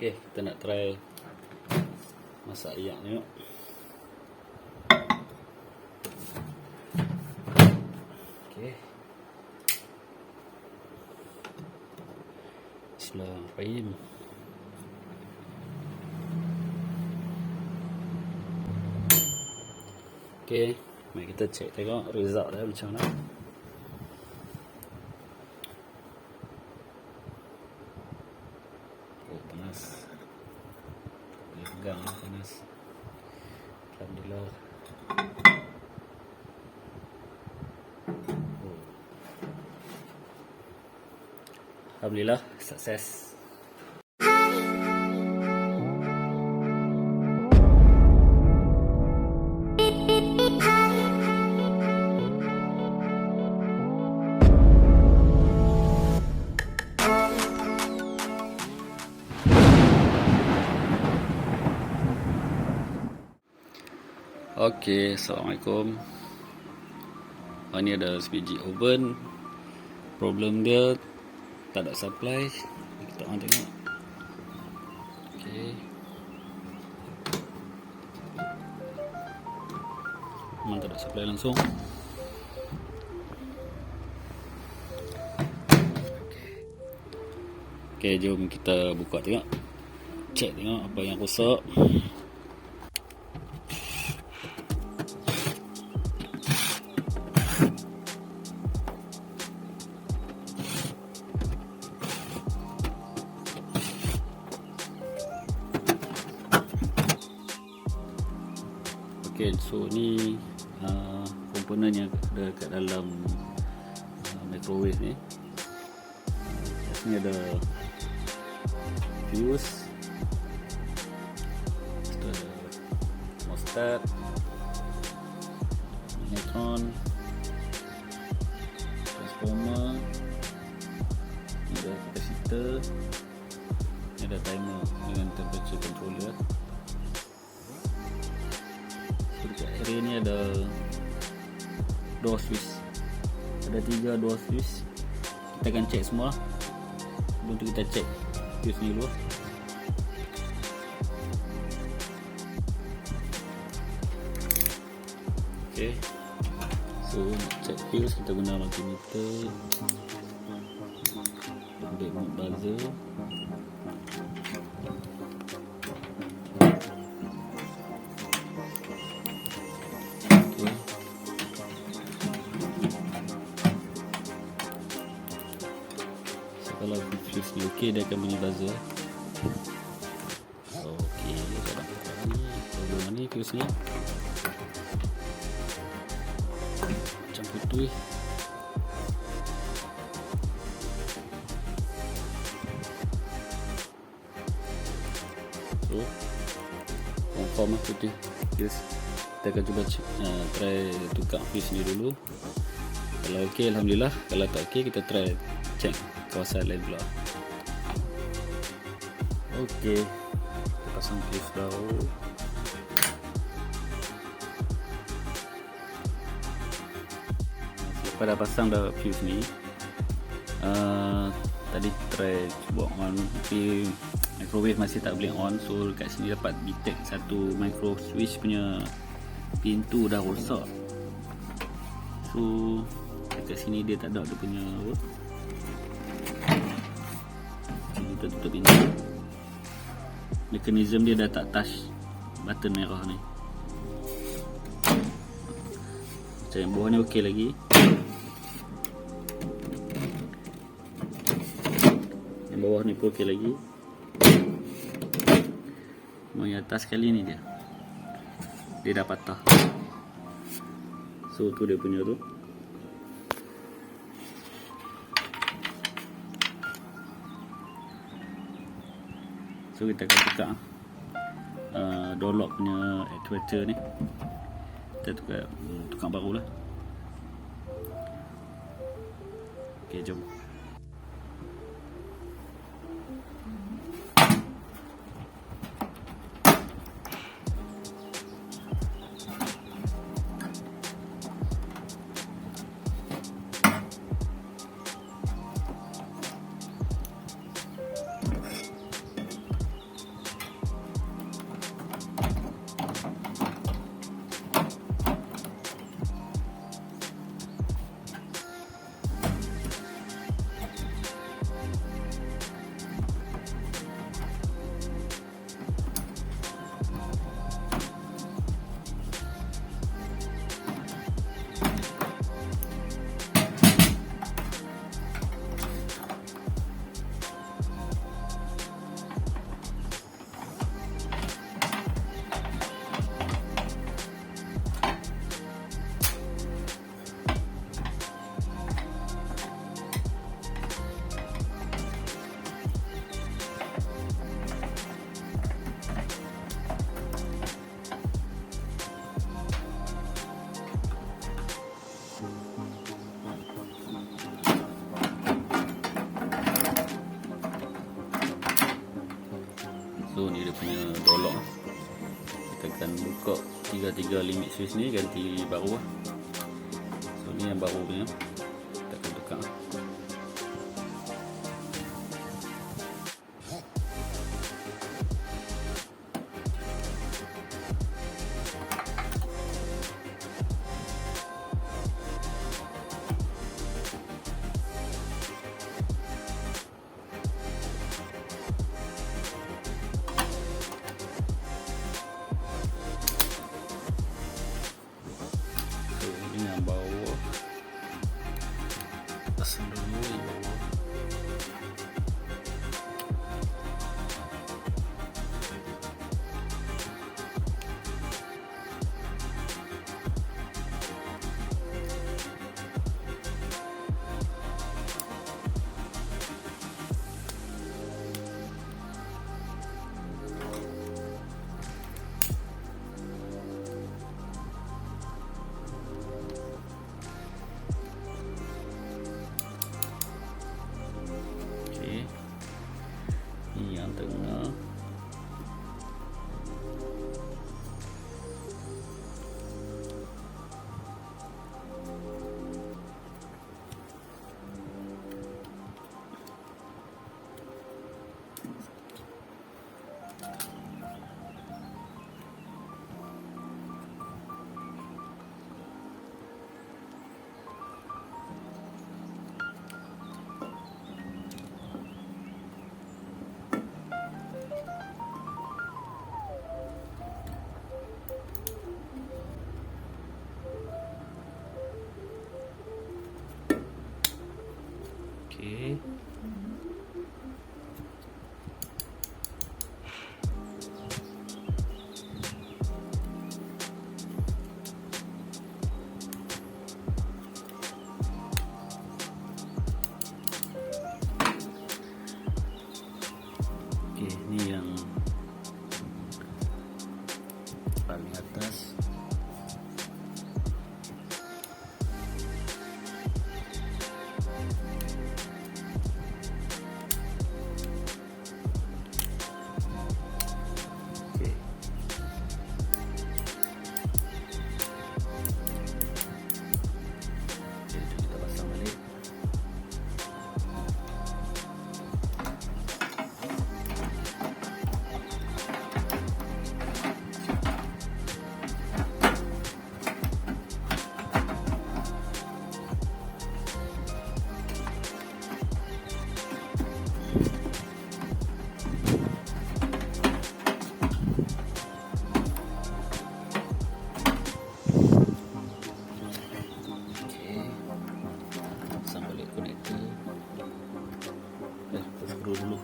Okey, kita nak try masak iyak ni. Okey. Bismillahirrahmanirrahim. Okey, mari kita check tengok result dia macam mana. Panas. Pegang panas. Alhamdulillah. Alhamdulillah, sukses. Okey, Assalamualaikum. Ini ada sebiji oven. Problem dia tak ada supply. Kita orang tengok. Okey. Memang tak ada supply langsung. Okey, jom kita buka tengok. Check tengok apa yang rosak. Okay, so ni komponen yang ada kat dalam microwave ni. Ni ada fuse, ada thermostat, neutron, transformer, ni ada capacitor, ni ada timer dengan temperature controller. Dekat area ni ada door switch. Ada 3 door switch. Kita akan check semua. Sebelum tu kita check fuse ni dulu. Okay, so check fuse kita guna multimeter. Ambil mode buzzer. Kalau fuse ni okey, dia akan bunyi buzzer. Okey, sekarang ni problem ni fuse ni macam putih. So confirm putih fuse. Kita akan cuba try tukar fuse ni dulu. Kalau okey, alhamdulillah. Kalau tak okey, kita try check kawasan lain pula. Okey, kita pasang fuse dahulu. Lepas dah pasang dah fuse ni, tadi try cuba on, tapi microwave masih tak boleh on. So kat sini dapat detect satu micro switch punya pintu dah rosak. So dekat sini dia tak ada dia punya apa, kita tutup ini. Mekanisme dia dah tak touch button merah ni. Macam yang bawah ni okey lagi. Yang bawah ni pun okey lagi. Yang atas kali ni dia dah patah. So tu dia punya tu. So kita akan tukar door lock punya actuator ni. Kita tukar baru lah. Ok, jom. So ni dia punya door lock. Kita akan buka 3 limit switch ni, ganti baru lah. So ni yang baru punya, kita akan tukar. Bawah pasang dulu di bawah. Ini yang tengah. Okey. Okey, ni yang paling atas. Dulu.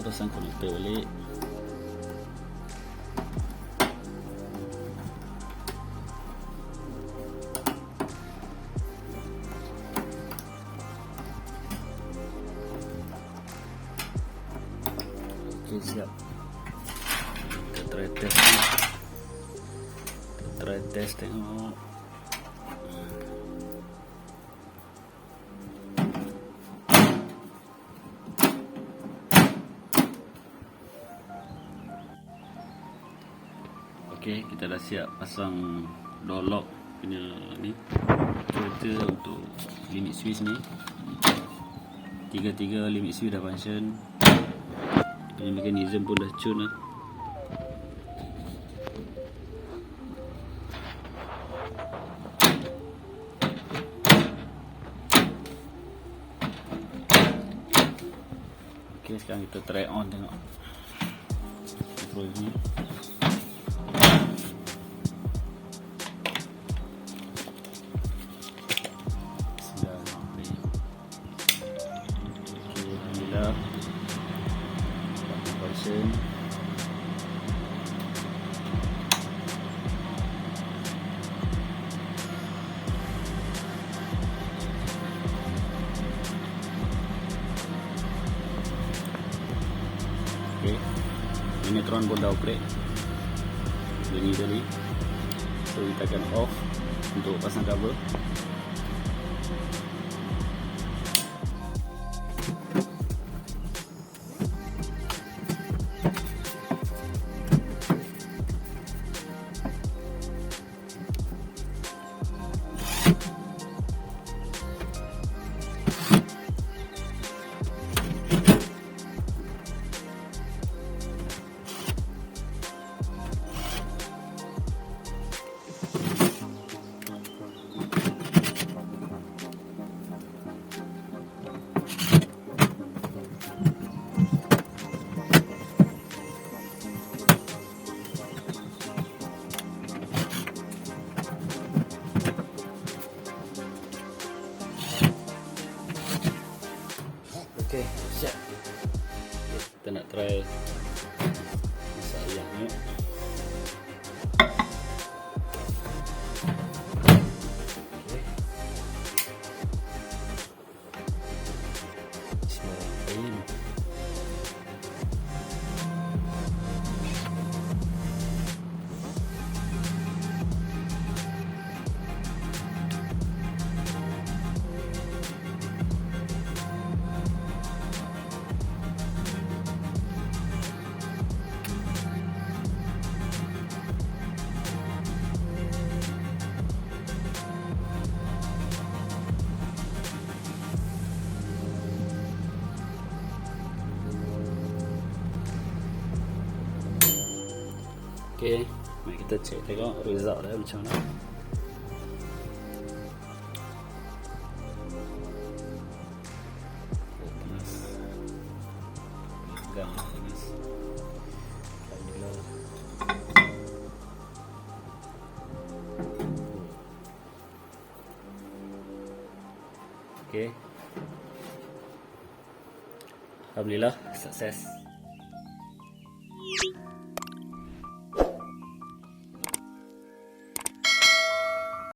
Pasang konektor balik. Okey, siap. Kita try test ni. Kita try test tengok. Okey, kita dah siap pasang door lock punya ni filter untuk limit switch ni. Tiga limit switch dah function. Punya mechanism pun dah tune lah. Okay, sekarang kita try on tengok microwave ni. Alhamdulillah, function. Okay, magnetron pun dah operate bunyi tadi, so kita akan off untuk pasang kabel. Okay, siap. Kita nak try masak ayam ni. Okay. Bismillahirrahmanirrahim. Okay, mari kita check tengok result dia macam mana. Panas. Pegang panas. Alhamdulillah. Okay. Alhamdulillah, sukses.